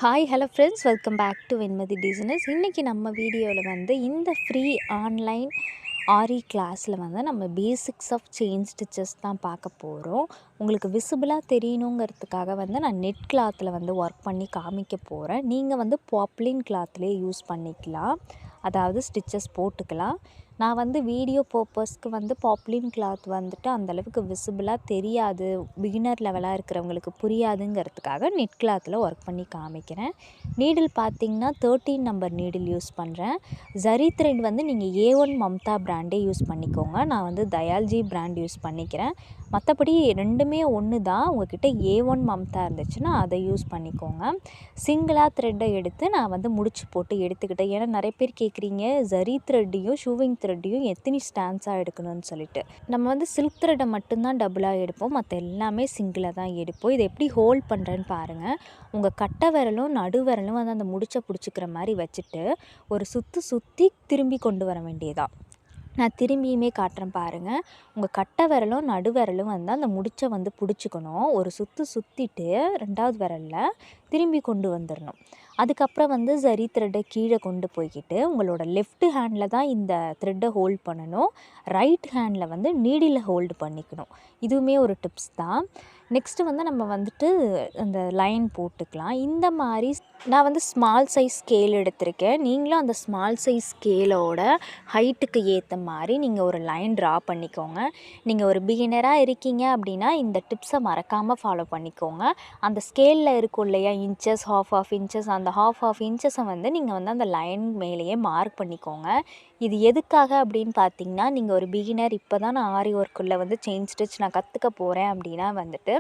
Hi hello friends, welcome back to Venmathi designers. இன்றைக்கி நம்ம வீடியோவில் வந்து இந்த ஃப்ரீ ஆன்லைன் ஆரி கிளாஸில் வந்து நம்ம பேசிக்ஸ் ஆஃப் செயின் ஸ்டிச்சஸ் தான் பார்க்க போகிறோம். உங்களுக்கு விசிபிளாக தெரியணுங்கிறதுக்காக வந்து நான் நெட் கிளாத்தில் வந்து ஒர்க் பண்ணி காமிக்க போகிறேன். நீங்கள் வந்து பாப்லின் கிளாத்லேயே யூஸ் பண்ணிக்கலாம், அதாவது ஸ்டிச்சஸ் போட்டுக்கலாம். நான் வந்து வீடியோ பர்பஸ்க்கு வந்து பாப்லின் கிளாத் வந்துட்டு அந்தளவுக்கு விசிபிளாக தெரியாது, பிகினர் லெவலாக இருக்கிறவங்களுக்கு புரியாதுங்கிறதுக்காக நெட் கிளாத்தில் ஒர்க் பண்ணி காமிக்கிறேன். நீடில் பார்த்திங்கன்னா 13 நம்பர் நீடில் யூஸ் பண்ணுறேன். ஜரி த்ரெட் வந்து நீங்கள் A1 மம்தா பிராண்டே யூஸ் பண்ணிக்கோங்க. நான் வந்து தயால்ஜி பிராண்ட் யூஸ் பண்ணிக்கிறேன். மற்றபடி ரெண்டுமே ஒன்று தான். உங்கள்கிட்ட A1 மம்தா இருந்துச்சுன்னா அதை யூஸ் பண்ணிக்கோங்க. சிங்கிளாக த்ரெட்டை எடுத்து நான் வந்து முடிச்சு போட்டு எடுத்துக்கிட்டேன். ஏன்னா நிறைய பேர் கேட்குறீங்க ஜரி த்ரெட்டையும் ஷூவிங் த்ரெட்டையும் எத்தனை ஸ்டாண்ட்ஸாக எடுக்கணும்னு சொல்லிட்டு. நம்ம வந்து சில்க் த்ரெட்டை மட்டும்தான் டபுளாக எடுப்போம், மற்ற எல்லாமே சிங்கிளாக தான் எடுப்போம். இதை எப்படி ஹோல்ட் பண்ணுறேன்னு பாருங்கள். உங்கள் கட்டை விரலும் நடு விரலும் வந்து அந்த முடிச்சை பிடிச்சிக்கிற மாதிரி வச்சுட்டு ஒரு சுற்றி திரும்பி கொண்டு வர வேண்டியதான். நான் திரும்பியுமே காட்டுறேன் பாருங்கள். உங்கள் கட்டை விரலும் நடு விரலும் வந்து அந்த முடிச்சை வந்து பிடிச்சிக்கணும். ஒரு சுற்றிட்டு 2வது விரலில் திரும்பி கொண்டு வந்துடணும். அதுக்கப்புறம் வந்து ஜரி த்ரெட்டை கீழே கொண்டு போய்கிட்டு உங்களோட லெஃப்ட் ஹேண்டில் தான் இந்த த்ரெட்டை ஹோல்ட் பண்ணணும், ரைட் ஹேண்டில் வந்து நீடில் ஹோல்டு பண்ணிக்கணும். இதுவுமே ஒரு டிப்ஸ் தான். நெக்ஸ்ட்டு வந்து நம்ம வந்துட்டு அந்த லைன் போட்டுக்கலாம். இந்த மாதிரி நான் வந்து ஸ்மால் சைஸ் ஸ்கேல் எடுத்திருக்கேன். நீங்களும் அந்த ஸ்மால் சைஸ் ஸ்கேலோட ஹைட்டுக்கு ஏற்ற மாதிரி நீங்கள் ஒரு லைன் ட்ரா பண்ணிக்கோங்க. நீங்கள் ஒரு பிகினராக இருக்கீங்க அப்படின்னா இந்த டிப்ஸை மறக்காமல் ஃபாலோ பண்ணிக்கோங்க. அந்த ஸ்கேலில் இருக்கும் இல்லையா இன்ச்சஸ், ஆஃப் இன்ச்சஸ், அந்த ஆஃப் இன்ச்சஸை வந்து நீங்கள் வந்து அந்த லைன் மேலேயே மார்க் பண்ணிக்கோங்க. இது எதுக்காக அப்படின்னு பார்த்தீங்கன்னா, நீங்கள் ஒரு பிகினர் இப்போ தான் நான் ஆரி ஒர்க்குள்ளே வந்து செயின் ஸ்டிச் நான் கற்றுக்க போகிறேன் அப்படின்னா வந்துட்டு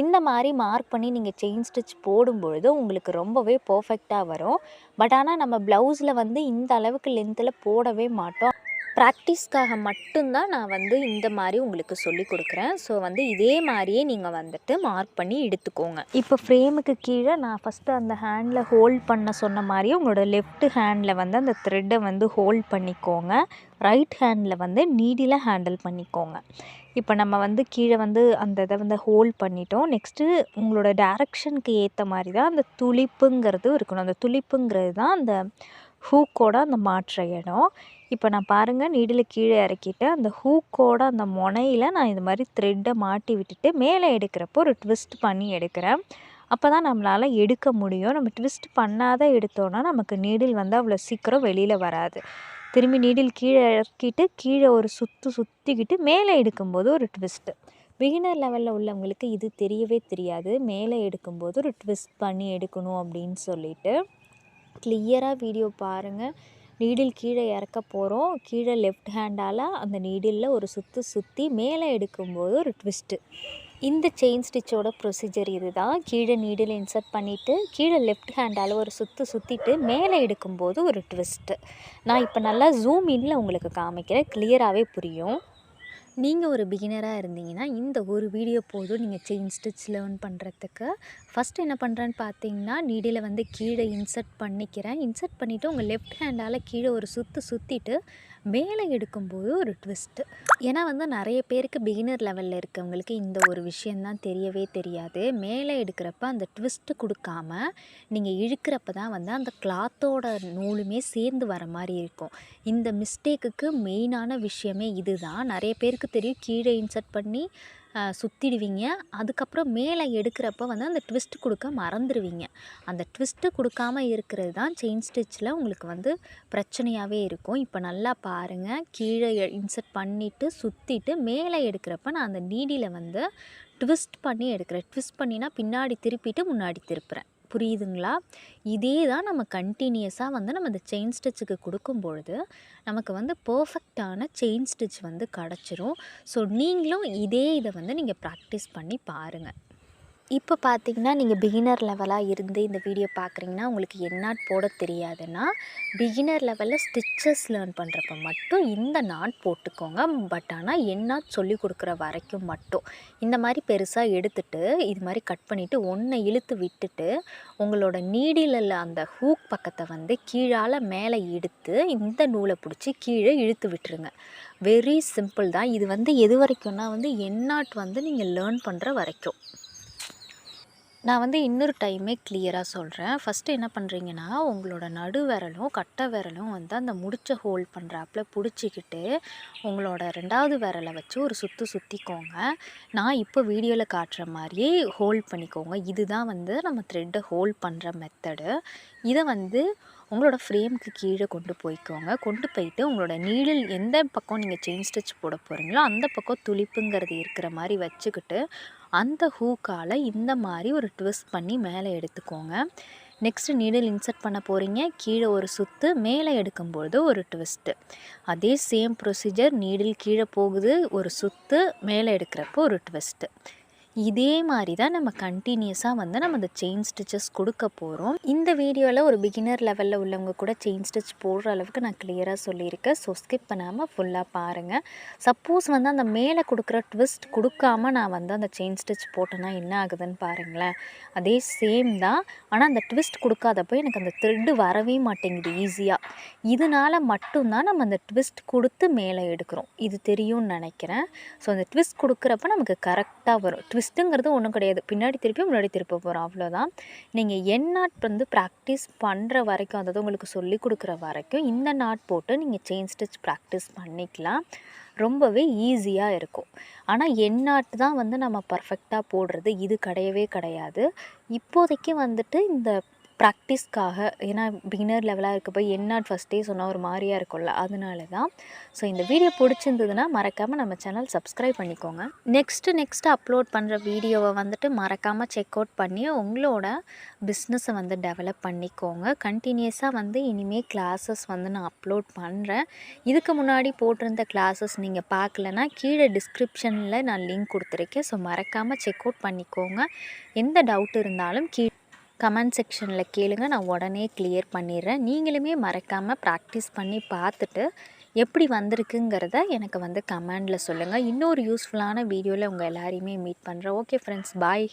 இந்த மாதிரி மார்க் பண்ணி நீங்கள் செயின் ஸ்டிச் போடும்பொழுது உங்களுக்கு ரொம்பவே பர்ஃபெக்டாக வரும். பட் ஆனால் நம்ம ப்ளவுஸில் வந்து இந்த அளவுக்கு லென்த்தில் போடவே மாட்டோம். ப்ராக்டிஸ்க்காக மட்டும்தான் நான் வந்து இந்த மாதிரி உங்களுக்கு சொல்லி கொடுக்குறேன். ஸோ வந்து இதே மாதிரியே நீங்கள் வந்துட்டு மார்க் பண்ணி எடுத்துக்கோங்க. இப்போ ஃப்ரேமுக்கு கீழே நான் ஃபஸ்ட்டு அந்த ஹேண்டில் ஹோல்ட் பண்ண சொன்ன மாதிரியே உங்களோட லெஃப்ட் ஹேண்டில் வந்து அந்த த்ரெட்டை வந்து ஹோல்ட் பண்ணிக்கோங்க. ரைட் ஹேண்டில் வந்து நீடில் ஹேண்டில் பண்ணிக்கோங்க. இப்போ நம்ம வந்து கீழே வந்து அந்த இதை வந்து ஹோல்ட் பண்ணிட்டோம். நெக்ஸ்ட்டு உங்களோட டைரக்ஷனுக்கு ஏற்ற மாதிரி தான் அந்த துளிப்புங்கிறது இருக்கணும். அந்த துளிப்புங்கிறது தான் அந்த ஹூக்கோட அந்த மாற்ற இடம். இப்போ நான் பாருங்கள், நீடில் கீழே இறக்கிட்டு அந்த ஹூக்கோட அந்த முனையில் நான் இது மாதிரி த்ரெட்டை மாட்டி விட்டுட்டு மேலே எடுக்கிறப்போ ஒரு ட்விஸ்ட் பண்ணி எடுக்கிறேன். அப்போ தான் நம்மளால் எடுக்க முடியும். நம்ம ட்விஸ்ட் பண்ணாத எடுத்தோன்னா நமக்கு நீடில் வந்து அவ்வளோ சீக்கிரம் வெளியில் வராது. திரும்பி நீடில் கீழே இறக்கிட்டு கீழே ஒரு சுற்றிக்கிட்டு மேலே எடுக்கும்போது ஒரு ட்விஸ்ட்டு. பிகினர் லெவலில் உள்ளவங்களுக்கு இது தெரியவே தெரியாது, மேலே எடுக்கும்போது ஒரு ட்விஸ்ட் பண்ணி எடுக்கணும் அப்படின்னு சொல்லிட்டு. கிளியராக வீடியோ பாருங்கள். நீடில் கீழே இறக்க போகிறோம். கீழே லெஃப்ட் ஹேண்டால் அந்த நீடிலில் ஒரு சுற்றி மேலே எடுக்கும்போது ஒரு ட்விஸ்ட்டு. இந்த செயின் ஸ்டிச்சோட ப்ரொசீஜர் இது தான். கீழே நீடில் இன்சர்ட் பண்ணிவிட்டு கீழே லெஃப்ட் ஹேண்டால் ஒரு சுற்றிட்டு மேலே எடுக்கும்போது ஒரு ட்விஸ்ட்டு. நான் இப்போ நல்லா ஜூம் இன்ல உங்களுக்கு காமிக்கிறேன், கிளியராகவே புரியும். நீங்கள் ஒரு பிகினராக இருந்தீங்கன்னா இந்த ஒரு வீடியோ போதும் நீங்கள் செயின் ஸ்டிச் லேர்ன் பண்ணுறதுக்கு. ஃபஸ்ட்டு என்ன பண்ணுறேன்னு பார்த்தீங்கன்னா, நீடில் வந்து கீழே இன்சர்ட் பண்ணிவிட்டு உங்கள் லெஃப்ட் ஹேண்டால் கீழே ஒரு சுற்றிட்டு மேலே எடுக்கும்போது ஒரு ட்விஸ்ட்டு. ஏன்னா வந்து நிறைய பேருக்கு பிகினர் லெவலில் இருக்கவங்களுக்கு இந்த ஒரு விஷயந்தான் தெரியவே தெரியாது. மேலே எடுக்கிறப்ப அந்த ட்விஸ்ட்டு கொடுக்காம நீங்கள் இழுக்கிறப்ப தான் வந்து அந்த கிளாத்தோட நூலுமே சேர்ந்து வர மாதிரி இருக்கும். இந்த மிஸ்டேக்குக்கு மெயினான விஷயமே இது தான். நிறைய பேருக்கு தெரியும், கீழே இன்சர்ட் பண்ணி சுற்றிடுவீங்க. அதுக்கப்புறம் மேலே எடுக்கிறப்ப வந்து அந்த ட்விஸ்ட்டு கொடுக்க மறந்துடுவீங்க. அந்த ட்விஸ்ட்டு கொடுக்காம இருக்கிறது தான் செயின் ஸ்டிச்சில் உங்களுக்கு வந்து பிரச்சனையாகவே இருக்கும். இப்போ நல்லா பாருங்கள், கீழே இன்சர்ட் பண்ணிவிட்டு சுற்றிட்டு மேலே எடுக்கிறப்ப நான் அந்த நீடியில் வந்து ட்விஸ்ட் பண்ணி எடுக்கிறேன். ட்விஸ்ட் பண்ணினா பின்னாடி திருப்பிட்டு முன்னாடி திருப்புறேன். புரியுதுங்களா? இதே தான் நம்ம கண்டினியூஸாக வந்து நம்ம இந்த செயின் ஸ்டிச்சுக்கு கொடுக்கும்பொழுது நமக்கு வந்து பர்ஃபெக்டான செயின் ஸ்டிச் வந்து கிடச்சிரும். ஸோ நீங்களும் இதை வந்து நீங்கள் ப்ராக்டிஸ் பண்ணி பாருங்கள். இப்போ பார்த்தீங்கன்னா, நீங்கள் பிகினர் லெவலாக இருந்து இந்த வீடியோ பார்க்குறீங்கன்னா உங்களுக்கு எந்நாட் போட தெரியாதுன்னா, பிகினர் லெவலில் ஸ்டிச்சஸ் லேர்ன் பண்ணுறப்ப மட்டும் இந்த நாட் போட்டுக்கோங்க. பட் ஆனால் எந்நாட் சொல்லி கொடுக்குற வரைக்கும் மட்டும் இந்த மாதிரி பெருசாக எடுத்துகிட்டு இது மாதிரி கட் பண்ணிவிட்டு ஒன்றை இழுத்து விட்டுட்டு உங்களோட நீடிலில் அந்த ஹூக் பக்கத்தை வந்து கீழால் மேலே எடுத்து இந்த நூலை பிடிச்சி கீழே இழுத்து விட்டுருங்க. வெரி சிம்பிள் தான். இது வந்து எது வரைக்கும்னா வந்து எந்நாட் வந்து நீங்கள் லேர்ன் பண்ணுற வரைக்கும். நான் வந்து இன்னொரு டைமே கிளியராக சொல்கிறேன். ஃபஸ்ட்டு என்ன பண்ணுறீங்கன்னா, உங்களோட நடு விரலும், கட்டை விரலும் வந்து அந்த முடிச்ச ஹோல்ட் பண்ணுறாப்புல புடிச்சிக்கிட்டு, உங்களோட 2வது விரல வச்சு ஒரு சுத்து சுத்திக்கோங்க. நான் இப்போ வீடியோவில் காட்டுற மாதிரியே ஹோல்ட் பண்ணிக்கோங்க. இதுதான் வந்து நம்ம த்ரெட்டை ஹோல்ட் பண்ணுற மெத்தடு. இதை வந்து உங்களோட ஃப்ரேமுக்கு கீழே கொண்டு போய்க்கோங்க. கொண்டு போயிட்டு உங்களோட நீடில் எந்த பக்கம் நீங்கள் செயின் ஸ்டிச் போட போகிறீங்களோ, அந்த பக்கம் துளிப்புங்கிறது இருக்கிற மாதிரி வச்சுக்கிட்டு, அந்த ஹூக்கால் இந்த மாதிரி ஒரு ட்விஸ்ட் பண்ணி மேலே எடுத்துக்கோங்க. நெக்ஸ்ட்டு நீடில் இன்சர்ட் பண்ண போகிறீங்க. கீழே ஒரு சுற்று, மேலே எடுக்கும்பொழுது ஒரு ட்விஸ்ட்டு. அதே சேம் ப்ரொசீஜர், நீடில் கீழே போகுது, ஒரு சுற்று, மேலே எடுக்கிறப்போ ஒரு ட்விஸ்ட்டு. இதே மாதிரி தான் நம்ம கண்டினியூஸாக வந்து நம்ம இந்த செயின் ஸ்டிச்சஸ் கொடுக்க போகிறோம். இந்த வீடியோவில் ஒரு பிகினர் லெவலில் உள்ளவங்க கூட செயின் ஸ்டிச் போடுற அளவுக்கு நான் கிளியராக சொல்லியிருக்கேன். ஸோ ஸ்கிப் பண்ணாமல் ஃபுல்லாக பாருங்கள். சப்போஸ் வந்து அந்த மேலே கொடுக்குற ட்விஸ்ட் கொடுக்காம நான் வந்து அந்த செயின் ஸ்டிச் போட்டேன்னா என்ன ஆகுதுன்னு பாருங்களேன். அதே சேம் தான், ஆனால் அந்த ட்விஸ்ட் கொடுக்காதப்போ எனக்கு அந்த த்ரெட்டு வரவே மாட்டேங்குது ஈஸியாக. இதனால் மட்டும்தான் நம்ம அந்த ட்விஸ்ட் கொடுத்து மேலே எடுக்கிறோம். இது தெரியும்னு நினைக்கிறேன். ஸோ அந்த ட்விஸ்ட் கொடுக்குறப்ப நமக்கு கரெக்டாக வரும். ட்விஸ்ட்டுங்கிறது ஒன்றும் கிடையாது, பின்னாடி திருப்பி முன்னாடி திருப்ப போகிறோம், அவ்வளோதான். நீங்கள் என் நாட் வந்து ப்ராக்டிஸ் பண்ணுற வரைக்கும், அதாவது உங்களுக்கு சொல்லி கொடுக்குற வரைக்கும் இந்த நாட் போட்டு நீங்கள் செயின் ஸ்டிச் ப்ராக்டிஸ் பண்ணிக்கலாம். ரொம்பவே ஈஸியாக இருக்கும். ஆனால் என் நாட் தான் வந்து நம்ம பர்ஃபெக்டாக போடுறது, இது கிடையவே கிடையாது. இப்போதைக்கு வந்துட்டு இந்த ப்ராக்டிஸ்க்காக, ஏன்னா பிகினர் லெவலாக இருக்கப்போ என் நாட் ஃபஸ்ட்டே சொன்னால் ஒரு மாதிரியாக இருக்கும்ல, அதனால தான். ஸோ இந்த வீடியோ பிடிச்சிருந்ததுன்னா மறக்காமல் நம்ம சேனல் சப்ஸ்கிரைப் பண்ணிக்கோங்க. நெக்ஸ்ட்டு அப்லோட் பண்ணுற வீடியோவை வந்துட்டு மறக்காமல் செக் அவுட் பண்ணி உங்களோட பிஸ்னஸை வந்து டெவலப் பண்ணிக்கோங்க. கண்டினியூஸாக வந்து இனிமேல் கிளாஸஸ் வந்து நான் அப்லோட் பண்ணுறேன். இதுக்கு முன்னாடி போட்டிருந்த கிளாஸஸ் நீங்கள் பார்க்கலன்னா கீழே டிஸ்கிரிப்ஷனில் நான் லிங்க் கொடுத்துருக்கேன். ஸோ மறக்காமல் செக் அவுட் பண்ணிக்கோங்க. எந்த டவுட் இருந்தாலும் கமெண்ட் செக்ஷனில் கேளுங்க, நான் உடனே கிளியர் பண்ணிடுறேன். நீங்களுமே மறக்காமல் ப்ராக்டிஸ் பண்ணி பார்த்துட்டு எப்படி வந்திருக்குங்கிறத எனக்கு வந்து கமெண்டில் சொல்லுங்கள். இன்னொரு யூஸ்ஃபுல்லான வீடியோவில் உங்கள் எல்லாரையுமே மீட் பண்ணுறேன். ஓகே ஃப்ரெண்ட்ஸ், பாய்.